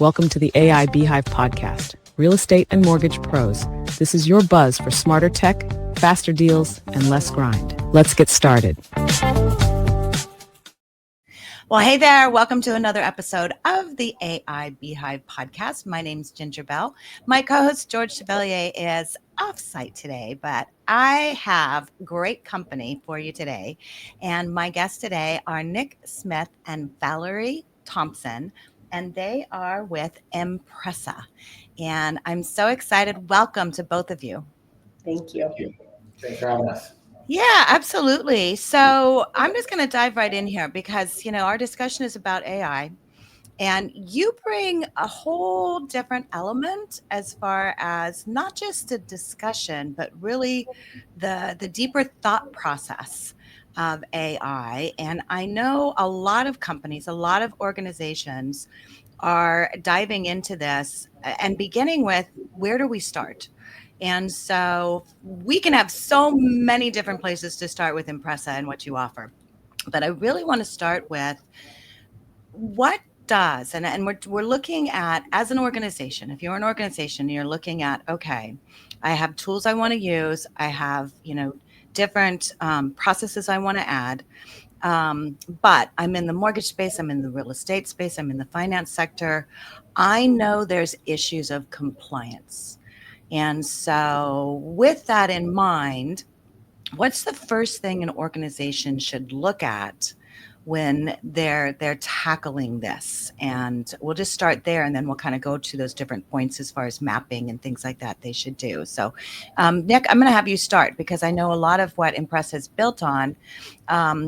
Welcome to the AI Beehive Podcast, Real Estate and Mortgage Pros. This is your buzz for smarter tech, faster deals, and less grind. Let's get started. Well, hey there. Welcome to another episode of the AI Beehive Podcast. My name's Ginger Bell. My co-host, George Chevalier, is off-site today, but I have great company for you today. And my guests today are Nick Smith and Valerie Thompson, and they are with Impresa. And I'm so excited. Welcome to both of you. Thank you. Thanks for having us. Yeah, absolutely. So I'm just going to dive right in here because, our discussion is about AI, and you bring a whole different element as far as not just a discussion, but really the deeper thought process of AI. And I know a lot of companies, a lot of organizations are diving into this and beginning with, where do we start? And so we can have so many different places to start with Impresa and what you offer. But I really want to start with what does, and we're looking at, as an organization, if you're an organization, you're looking at, okay, I have tools I want to use. I have, different processes I want to add. But I'm in the mortgage space, I'm in the real estate space, I'm in the finance sector. I know there's issues of compliance. And so with that in mind, what's the first thing an organization should look at when they're tackling this? And we'll just start there, and then we'll kind of go to those different points as far as mapping and things like that they should do. So Nick, I'm going to have you start, because I know a lot of what Impresa is built on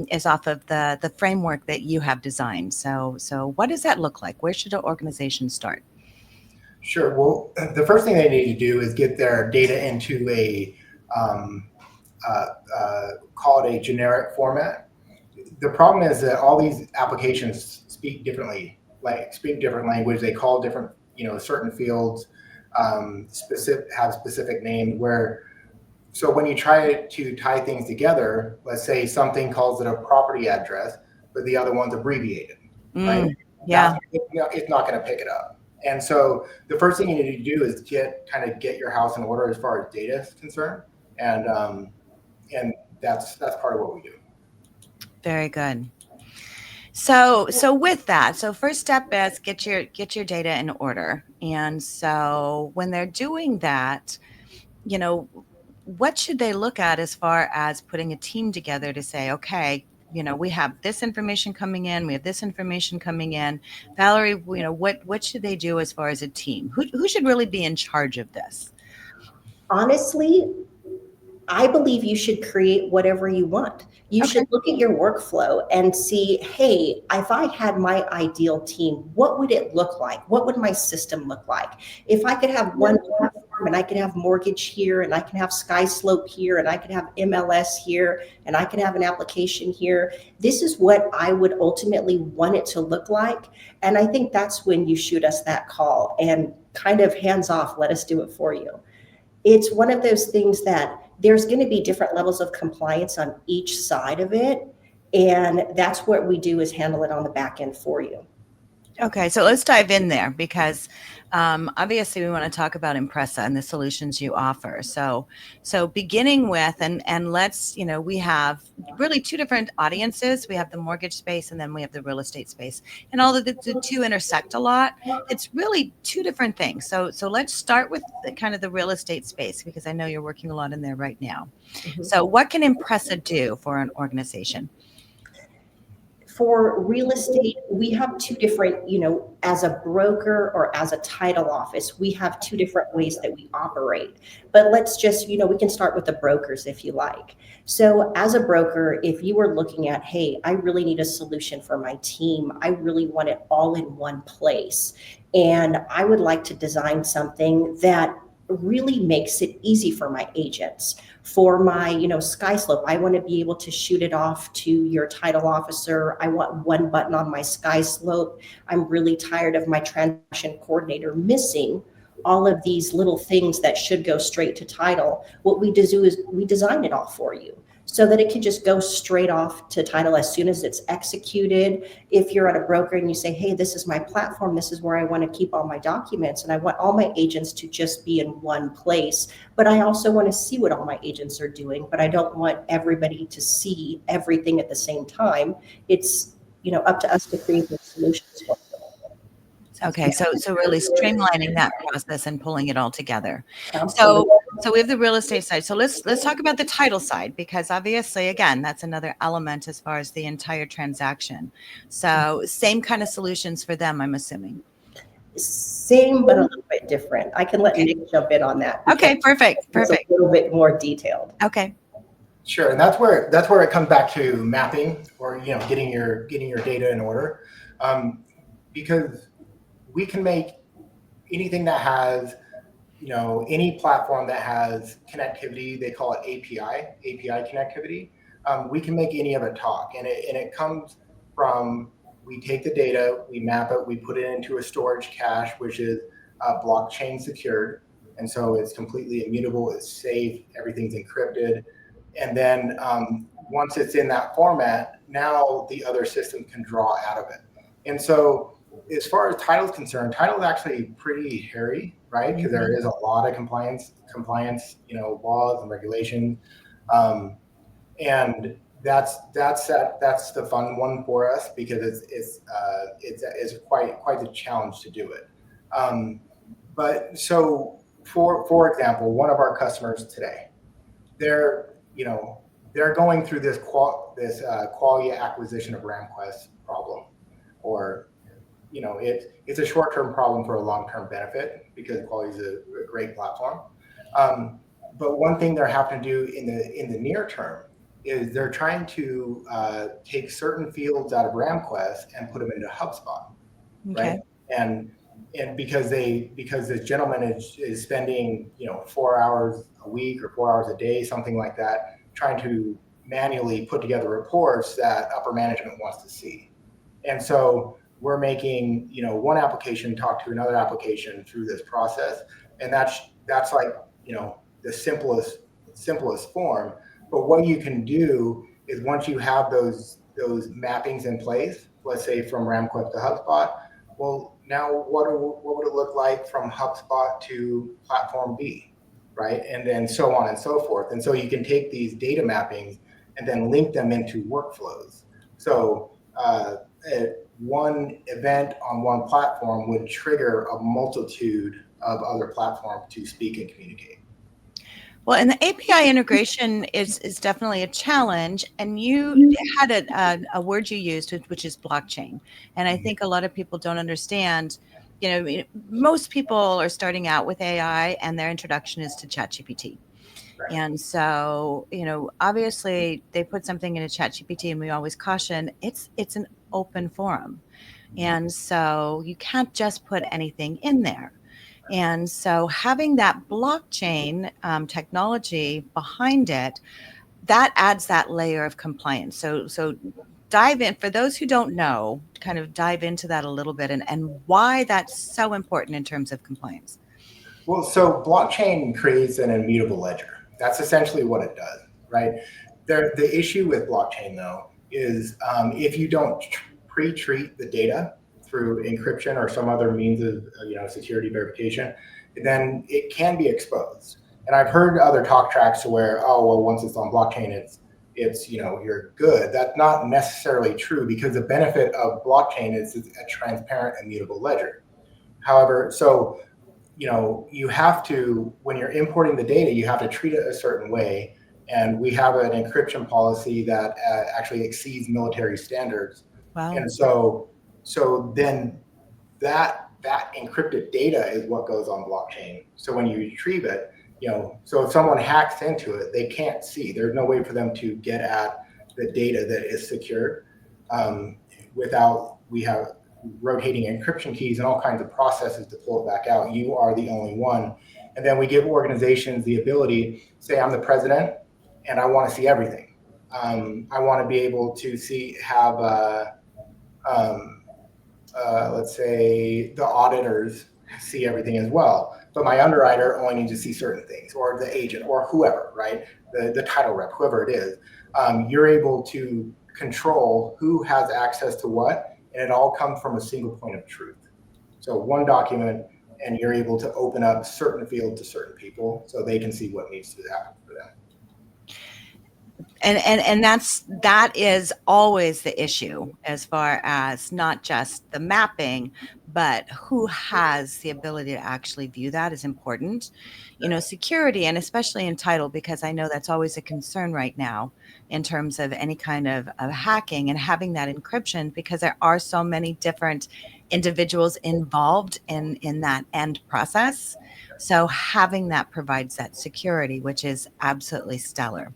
is off of the framework that you have designed. So what does that look like? Where should an organization start? Sure. Well, the first thing they need to do is get their data into a call it a generic format. The problem is that all these applications speak differently, speak different language. They call different, certain fields have specific names. So when you try to tie things together, let's say something calls it a property address, but the other one's abbreviated, right? Yeah. It's not going to pick it up. And so the first thing you need to do is get your house in order as far as data is concerned, and that's part of what we do. Very good. So with that, first step is get your data in order. And so when they're doing that, what should they look at as far as putting a team together to say, okay, we have this information coming in, we have this information coming in. Valerie, what should they do as far as a team? Who should really be in charge of this? Honestly, I believe you should create whatever you want. You should look at your workflow and see, hey, if I had my ideal team, what would it look like? What would my system look like? If I could have one platform and I could have mortgage here, and I can have SkySlope here, and I could have MLS here, and I can have an application here, this is what I would ultimately want it to look like. And I think that's when you shoot us that call and kind of hands off, let us do it for you. It's one of those things that there's going to be different levels of compliance on each side of it. And that's what we do, is handle it on the back end for you. Okay, so let's dive in there, because obviously we want to talk about Impresa and the solutions you offer. So beginning with, and let's, we have really two different audiences. We have the mortgage space, and then we have the real estate space, and although the two intersect a lot, it's really two different things. So let's start with the real estate space, because I know you're working a lot in there right now. Mm-hmm. So what can Impresa do for an organization? For real estate, we have two different, as a broker or as a title office, we have two different ways that we operate. But let's just, we can start with the brokers if you like. So as a broker, if you were looking at, hey, I really need a solution for my team, I really want it all in one place, and I would like to design something that really makes it easy for my agents. For my, SkySlope, I want to be able to shoot it off to your title officer. I want one button on my SkySlope. I'm really tired of my transaction coordinator missing all of these little things that should go straight to title. What we do is we design it all for you. so that it can just go straight off to title as soon as it's executed. If you're at a broker and you say, hey, this is my platform, this is where I want to keep all my documents, and I want all my agents to just be in one place, but I also want to see what all my agents are doing, but I don't want everybody to see everything at the same time. It's, up to us to create the solutions for them. Okay, so really streamlining that process and pulling it all together. Absolutely. So we have the real estate side. So let's talk about the title side, because obviously, again, that's another element as far as the entire transaction. So same kind of solutions for them, I'm assuming. Same, but a little bit different. I can let Nick jump in on that. Okay, perfect. It's a little bit more detailed. Okay. Sure, and that's where it comes back to mapping, or getting your data in order, because we can make anything that has, any platform that has connectivity. They call it API connectivity. We can make any of it talk, and it comes from, we take the data, we map it, we put it into a storage cache, which is blockchain secured, and so it's completely immutable, it's safe, everything's encrypted. And then once it's in that format, now the other system can draw out of it. And so as far as title is concerned, title is actually pretty hairy, right? Because there is a lot of compliance, laws and regulations. And that's the fun one for us, because it's quite a challenge to do it. But so for example, one of our customers today, they're going through this quality acquisition of RamQuest problem, or it's a short-term problem for a long-term benefit, because quality is a great platform. But one thing they're having to do in the near term is they're trying to take certain fields out of RamQuest and put them into HubSpot, right? And because this gentleman is spending 4 hours a week or 4 hours a day, something like that, trying to manually put together reports that upper management wants to see. And so we're making one application talk to another application through this process, and that's like the simplest form. But what you can do is, once you have those mappings in place, let's say from RamQuest to HubSpot, well, now what would it look like from HubSpot to platform B, right? And then so on and so forth. And so you can take these data mappings and then link them into workflows. So one event on one platform would trigger a multitude of other platforms to speak and communicate. Well, and the API integration is definitely a challenge. And you had a word you used, which is blockchain. And I think a lot of people don't understand. Most people are starting out with AI, and their introduction is to ChatGPT. Right. And so, obviously they put something into ChatGPT, and we always caution it's an open forum. And so you can't just put anything in there. And so having that blockchain technology behind it, that adds that layer of compliance. So dive in, for those who don't know, kind of dive into that a little bit, and why that's so important in terms of compliance. Well, so blockchain creates an immutable ledger. That's essentially what it does, right? The issue with blockchain, though, is if you don't pre-treat the data through encryption or some other means of security verification, then it can be exposed. And I've heard other talk tracks to where, once it's on blockchain, it's you're good. That's not necessarily true, because the benefit of blockchain is a transparent, immutable ledger. However, so you have to, when you're importing the data, you have to treat it a certain way. And we have an encryption policy that actually exceeds military standards. Wow. And so then that encrypted data is what goes on blockchain. So when you retrieve it, so if someone hacks into it, they can't see. There's no way for them to get at the data that is secured without, we have rotating encryption keys and all kinds of processes to pull it back out. You are the only one. And then we give organizations the ability, say I'm the president and I want to see everything. I want to be able to have let's say the auditors see everything as well, but my underwriter only needs to see certain things, or the agent, or whoever, right? The title rep, whoever it is. you're able to control who has access to what, and it all comes from a single point of truth. So one document, and you're able to open up certain fields to certain people so they can see what needs to happen for them. And that is always the issue, as far as not just the mapping, but who has the ability to actually view that is important. Security, and especially in title, because I know that's always a concern right now in terms of any kind of hacking and having that encryption, because there are so many different individuals involved in that end process. So having that provides that security, which is absolutely stellar.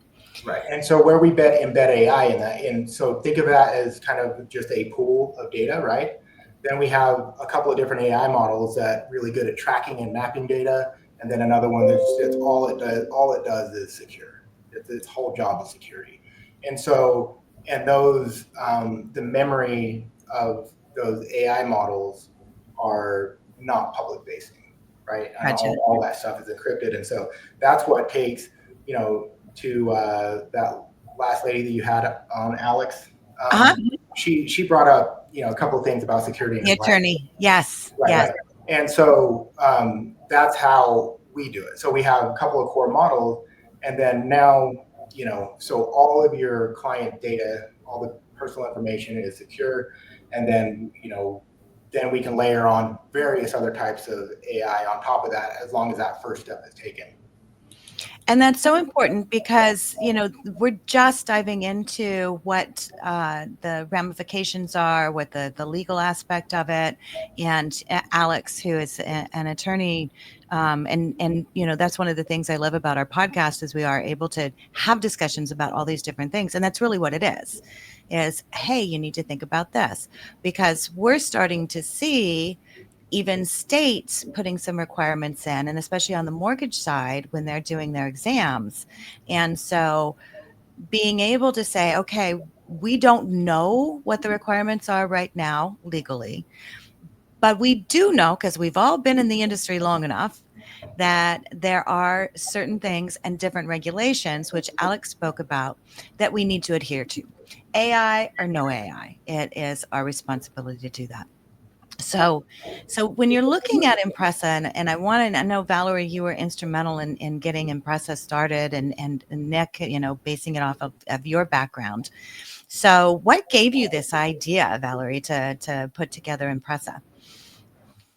Right. And so where we embed AI in that, and so think of that as kind of just a pool of data, right? Then we have a couple of different AI models that really good at tracking and mapping data. And then another one that's all it does is secure. Its whole job is security. And so, those, the memory of those AI models are not public facing, right? And Gotcha. all that stuff is encrypted. And so that's what takes, to that last lady that you had on, Alex. She brought up, a couple of things about security. The attorney. Yes. Right, yes. right. And so that's how we do it. So we have a couple of core models, and then now, so all of your client data, all the personal information is secure. And then, then we can layer on various other types of AI on top of that, as long as that first step is taken. And that's so important because, we're just diving into what the ramifications are, what the legal aspect of it. And Alex, who is an attorney, and that's one of the things I love about our podcast is we are able to have discussions about all these different things. And that's really what it is, hey, you need to think about this, because we're starting to see even states putting some requirements in, and especially on the mortgage side when they're doing their exams. And so being able to say, okay, we don't know what the requirements are right now legally, but we do know, because we've all been in the industry long enough, that there are certain things and different regulations, which Alex spoke about, that we need to adhere to. AI or no AI, it is our responsibility to do that. So when you're looking at Impresa, and I know, Valerie, you were instrumental in getting Impresa started, and Nick, basing it off of your background. So what gave you this idea, Valerie, to put together Impresa?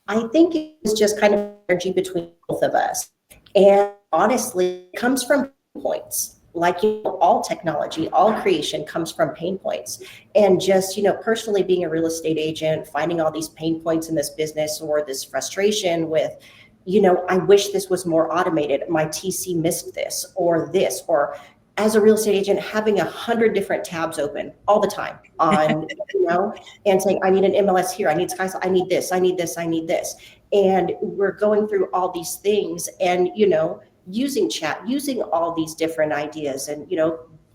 I think it was just kind of energy between both of us. And honestly, it comes from points. Like, all technology, all creation comes from pain points. And just, personally being a real estate agent, finding all these pain points in this business, or this frustration with, I wish this was more automated. My TC missed this, or as a real estate agent, having 100 different tabs open all the time on, and saying, I need an MLS here. I need Sky. I need this. I need this. I need this. And we're going through all these things, and, using chat, using all these different ideas, and,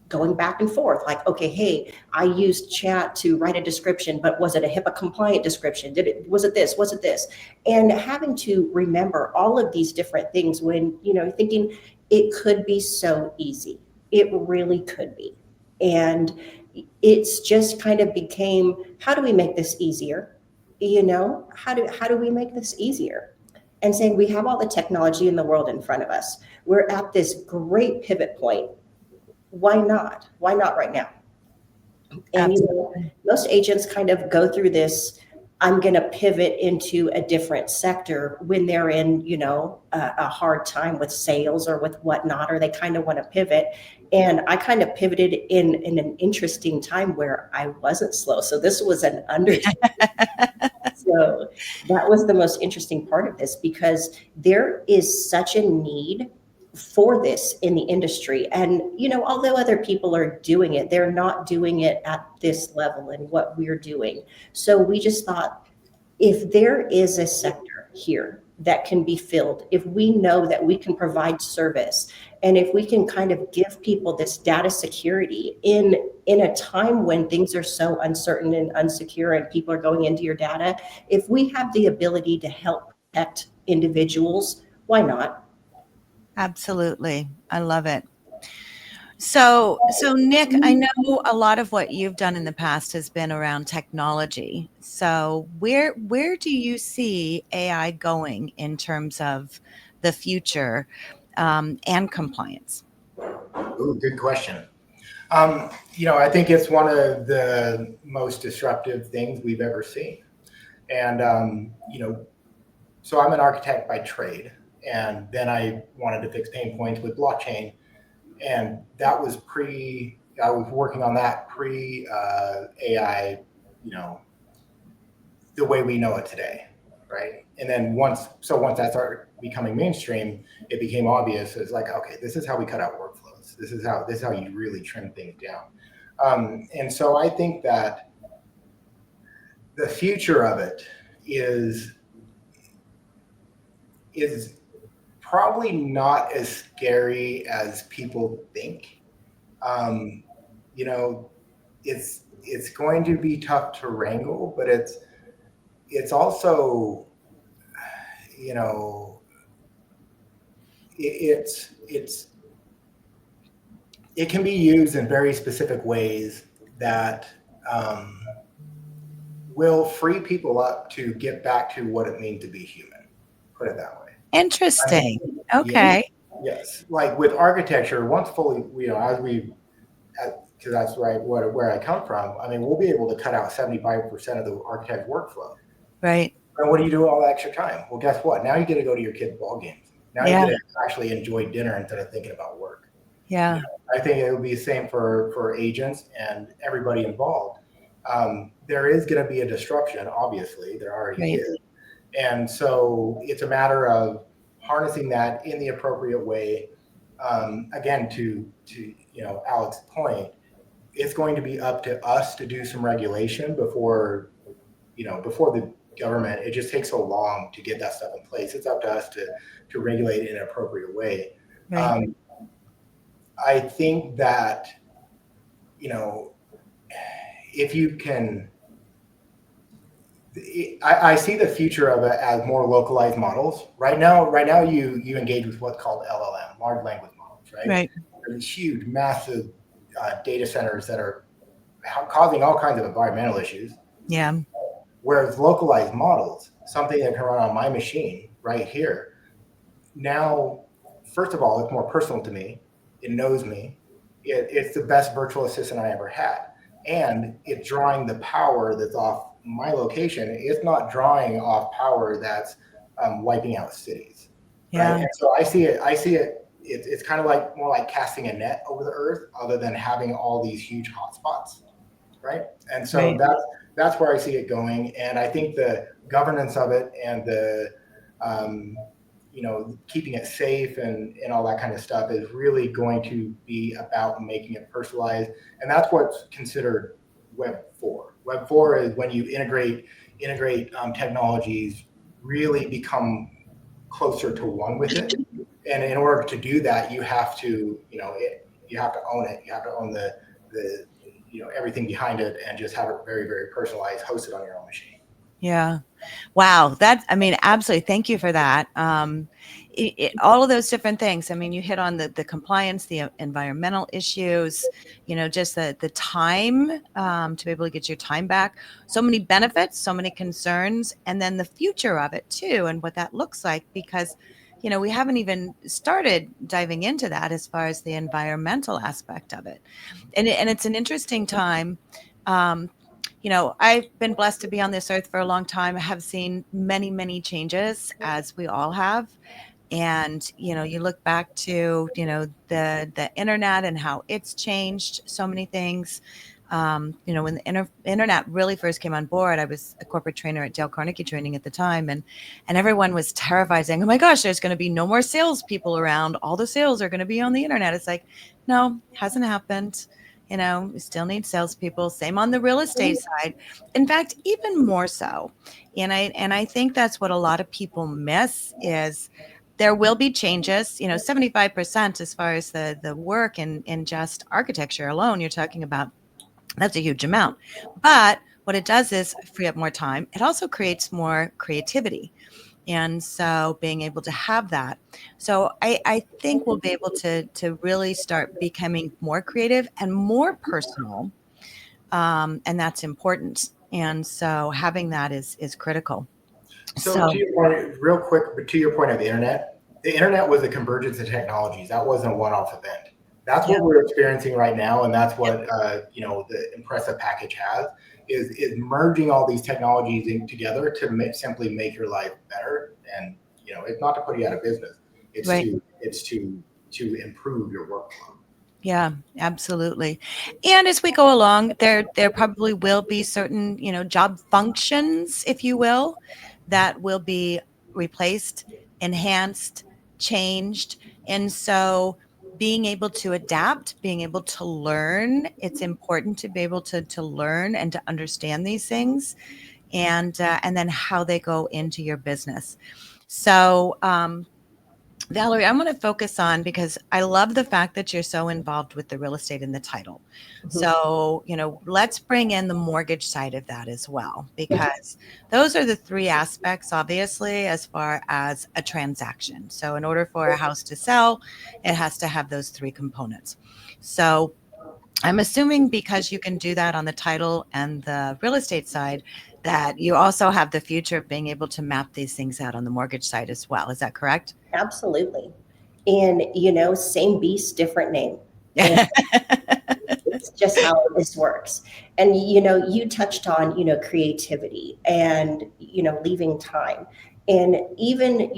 going back and forth, like, okay, hey, I used chat to write a description, but was it a HIPAA compliant description? Was it this? And having to remember all of these different things when, thinking it could be so easy. It really could be. And it's just kind of became, how do we make this easier? How do we make this easier? And saying, we have all the technology in the world in front of us. We're at this great pivot point. Why not? Why not right now? And most agents kind of go through this, I'm going to pivot into a different sector when they're in, a hard time with sales or with whatnot, or they kind of want to pivot. And I kind of pivoted in an interesting time where I wasn't slow. So this was an undertaking. So that was the most interesting part of this, because there is such a need for this in the industry. And, although other people are doing it, they're not doing it at this level and what we're doing. So we just thought, if there is a sector here that can be filled, if we know that we can provide service, and if we can kind of give people this data security in a time when things are so uncertain and unsecure and people are going into your data, if we have the ability to help protect individuals, why not? Absolutely. I love it. So Nick, I know a lot of what you've done in the past has been around technology. So where do you see AI going in terms of the future and compliance? Ooh, good question. I think it's one of the most disruptive things we've ever seen. And, so I'm an architect by trade, and then I wanted to fix pain points with blockchain. And that was I was working on that pre AI, the way we know it today. Right. And then once that started becoming mainstream, it became obvious. It's like, okay, this is how we cut out workflows. This is how you really trim things down. And so I think that the future of it is probably not as scary as people think. It's going to be tough to wrangle, but it's also, it can be used in very specific ways that will free people up to get back to what it means to be human. Put it that way. Interesting. Okay. Yes. Like with architecture, once fully, because that's right where I come from. I mean, we'll be able to cut out 75% of the architect workflow. Right. And what do you do all that extra time? Well, guess what? Now you get to go to your kids' ball games. Now you get to actually enjoy dinner instead of thinking about work. Yeah. I think it would be the same for agents and everybody involved. There is going to be a disruption, obviously. There already is. And so it's a matter of harnessing that in the appropriate way. Again, to Alex's point, it's going to be up to us to do some regulation before the government. It just takes so long to get that stuff in place. It's up to us to regulate it in an appropriate way. Right. I think that, if you can, I see the future of it as more localized models. Right now you engage with what's called LLM, large language models, right? Right. There's huge, massive data centers that are causing all kinds of environmental issues. Yeah. Whereas localized models, something that can run on my machine right here, now, first of all, it's more personal to me. It knows me. It's the best virtual assistant I ever had. And it's drawing the power that's off my location. It's not drawing off power that's wiping out cities. Yeah. Right? And so I see it. It's kind of like more like casting a net over the earth, other than having all these huge hotspots, right? And so that's where I see it going. And I think the governance of it and the keeping it safe and all that kind of stuff is really going to be about making it personalized. And that's what's considered Web 4. Web 4 is when you integrate technologies, really become closer to one with it. And in order to do that, you have to, you have to own it. You have to own the everything behind it, and just have it very, very personalized, hosted on your own machine. Yeah. Wow. Absolutely. Thank you for that. All of those different things. I mean, you hit on the compliance, the environmental issues, just the time to be able to get your time back. So many benefits, so many concerns, and then the future of it too, and what that looks like, because we haven't even started diving into that as far as the environmental aspect of it. And it's an interesting time. I've been blessed to be on this earth for a long time. I have seen many, many changes, as we all have. And, you look back to, the internet and how it's changed so many things. When the internet really first came on board, I was a corporate trainer at Dale Carnegie Training at the time. And everyone was terrified, saying, oh my gosh, there's going to be no more salespeople around. All the sales are going to be on the internet. It's like, no, hasn't happened. We still need salespeople. Same on the real estate side. In fact, even more so. And I think that's what a lot of people miss is there will be changes. 75% as far as the work in just architecture alone, you're talking about, that's a huge amount. But what it does is free up more time. It also creates more creativity. And so being able to have that. So I think we'll be able to really start becoming more creative and more personal. And that's important. And so having that is critical. So to your point, real quick, but to your point of the internet was a convergence of technologies. That wasn't a one-off event. That's what we're experiencing right now, and that's what the Impresa package has is merging all these technologies in together to simply make your life better. And it's not to put you out of business. It's to improve your workflow. Yeah, absolutely. And as we go along, there probably will be certain, job functions, if you will, that will be replaced, enhanced, changed. And so being able to adapt, being able to learn, it's important to be able to learn and to understand these things and then how they go into your business. So, Valerie, I'm going to focus on, because I love the fact that you're so involved with the real estate and the title. Mm-hmm. So, let's bring in the mortgage side of that as well, because those are the three aspects, obviously, as far as a transaction. So in order for a house to sell, it has to have those three components. So I'm assuming because you can do that on the title and the real estate side, that you also have the future of being able to map these things out on the mortgage side as well. Is that correct? Absolutely. And, same beast, different name. It's just how this works. And, you touched on, creativity and, leaving time. And even,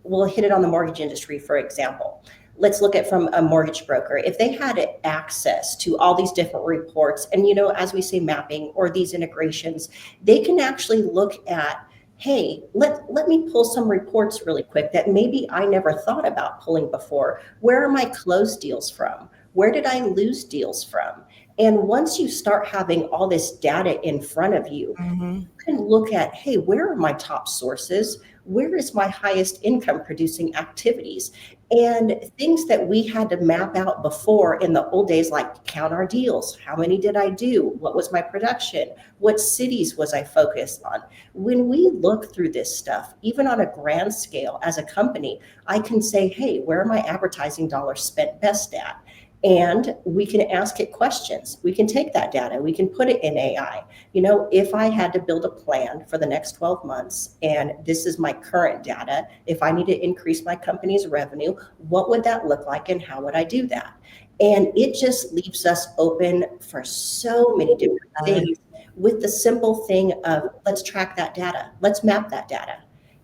we'll hit it on the mortgage industry, for example. Let's look at from a mortgage broker. If they had access to all these different reports and, as we say, mapping or these integrations, they can actually look at, hey, let me pull some reports really quick that maybe I never thought about pulling before. Where are my closed deals from? Where did I lose deals from? And once you start having all this data in front of you, you can look at, hey, where are my top sources? Where is my highest income producing activities? And things that we had to map out before in the old days, like count our deals. How many did I do? What was my production? What cities was I focused on? When we look through this stuff, even on a grand scale as a company, I can say, hey, where are my advertising dollars spent best at? And we can ask it questions. We can take that data. We can put it in AI. If I had to build a plan for the next 12 months, and this is my current data, if I need to increase my company's revenue, what would that look like and how would I do that? And it just leaves us open for so many different things with the simple thing of let's track that data. Let's map that data.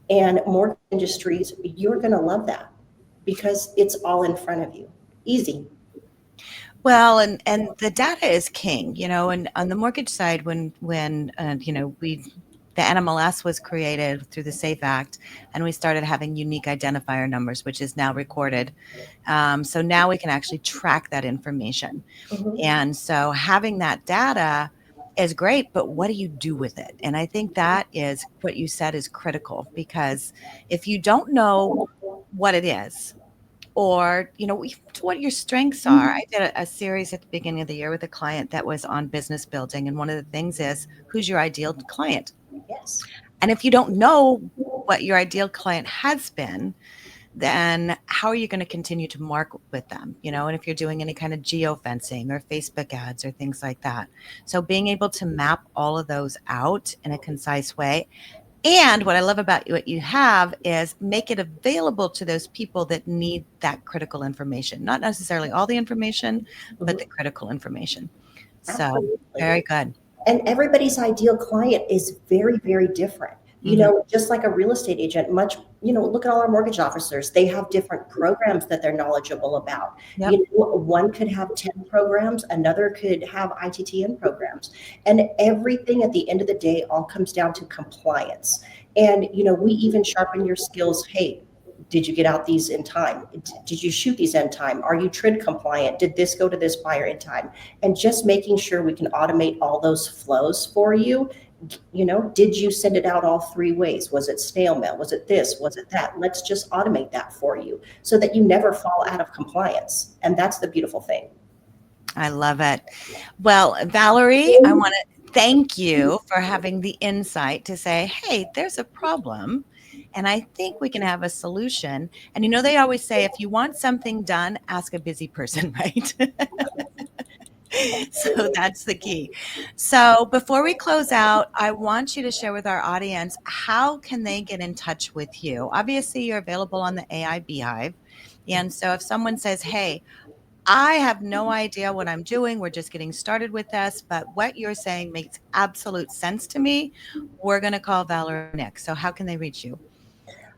And mortgage industries, you're going to love that because it's all in front of you. Easy. Well, and the data is king, and on the mortgage side, when the NMLS was created through the SAFE Act, and we started having unique identifier numbers, which is now recorded. So now we can actually track that information. And so having that data is great, but what do you do with it? And I think that is what you said is critical, because if you don't know what it is, or, what your strengths are. I did a series at the beginning of the year with a client that was on business building. And one of the things is, who's your ideal client? Yes. And if you don't know what your ideal client has been, then how are you going to continue to market with them? And if you're doing any kind of geofencing or Facebook ads or things like that. So being able to map all of those out in a concise way. And what I love about what you have is make it available to those people that need that critical information, not necessarily all the information, but the critical information. Absolutely. So very good. And everybody's ideal client is very, very different. Just like a real estate agent, look at all our mortgage officers. They have different programs that they're knowledgeable about. Yep. One could have 10 programs, another could have ITTN programs. And everything at the end of the day all comes down to compliance. And, we even sharpen your skills. Hey, did you get out these in time? Did you shoot these in time? Are you TRID compliant? Did this go to this buyer in time? And just making sure we can automate all those flows for you. Did you send it out all three ways? Was it snail mail? Was it this? Was it that? Let's just automate that for you so that you never fall out of compliance. And that's the beautiful thing. I love it. Well, Valerie, I want to thank you for having the insight to say, hey, there's a problem. And I think we can have a solution. And they always say, if you want something done, ask a busy person, right? So that's the key. So before we close out, I want you to share with our audience, how can they get in touch with you? Obviously, you're available on the AI Beehive. And so if someone says, hey, I have no idea what I'm doing, we're just getting started with this, but what you're saying makes absolute sense to me, we're going to call Valerie or Nick. So how can they reach you?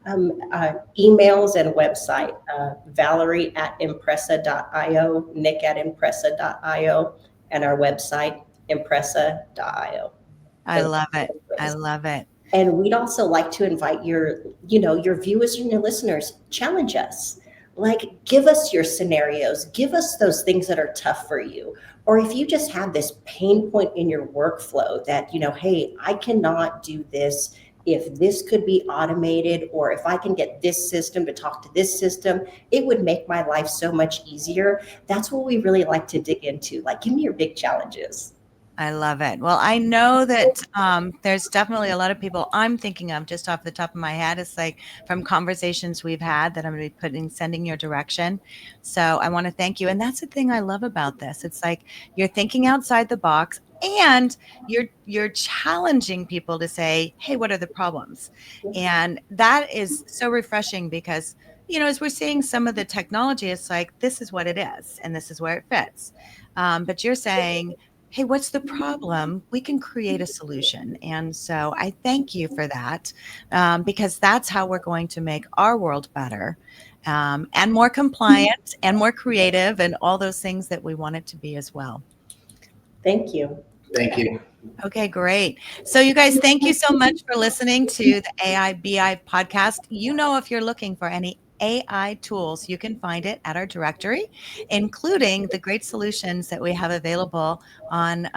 Emails and website, Valerie at Impresa.io, Nick at Impresa.io, and our website, Impresa.io. I love it. I love it. And we'd also like to invite your viewers and your listeners, challenge us. Like, give us your scenarios, give us those things that are tough for you. Or if you just have this pain point in your workflow that, hey, I cannot do this. If this could be automated, or if I can get this system to talk to this system, it would make my life so much easier. That's what we really like to dig into. Like, give me your big challenges. I love it. Well, I know that there's definitely a lot of people I'm thinking of just off the top of my head. It's like from conversations we've had that I'm going to be sending your direction. So I want to thank you. And that's the thing I love about this. It's like you're thinking outside the box, and you're challenging people to say, hey, what are the problems? And that is so refreshing because, as we're seeing some of the technology, it's like, this is what it is, and this is where it fits. But you're saying, hey, what's the problem? We can create a solution. And so I thank you for that, because that's how we're going to make our world better, and more compliant and more creative, and all those things that we want it to be as well. Thank you. Thank you. Okay, great. So you guys, thank you so much for listening to the AI Beehive podcast. If you're looking for any AI tools, you can find it at our directory, including the great solutions that we have available on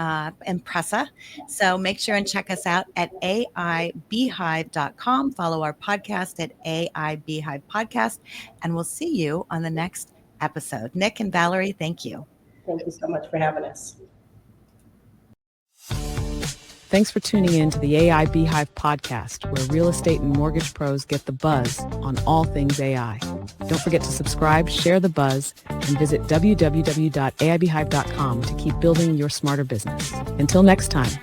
Impresa. So make sure and check us out at aibeehive.com. Follow our podcast at AI Beehive Podcast, and we'll see you on the next episode. Nick and Valerie, thank you. Thank you so much for having us. Thanks for tuning in to the AI Beehive Podcast, where real estate and mortgage pros get the buzz on all things AI. Don't forget to subscribe, share the buzz, and visit www.aibeehive.com to keep building your smarter business. Until next time.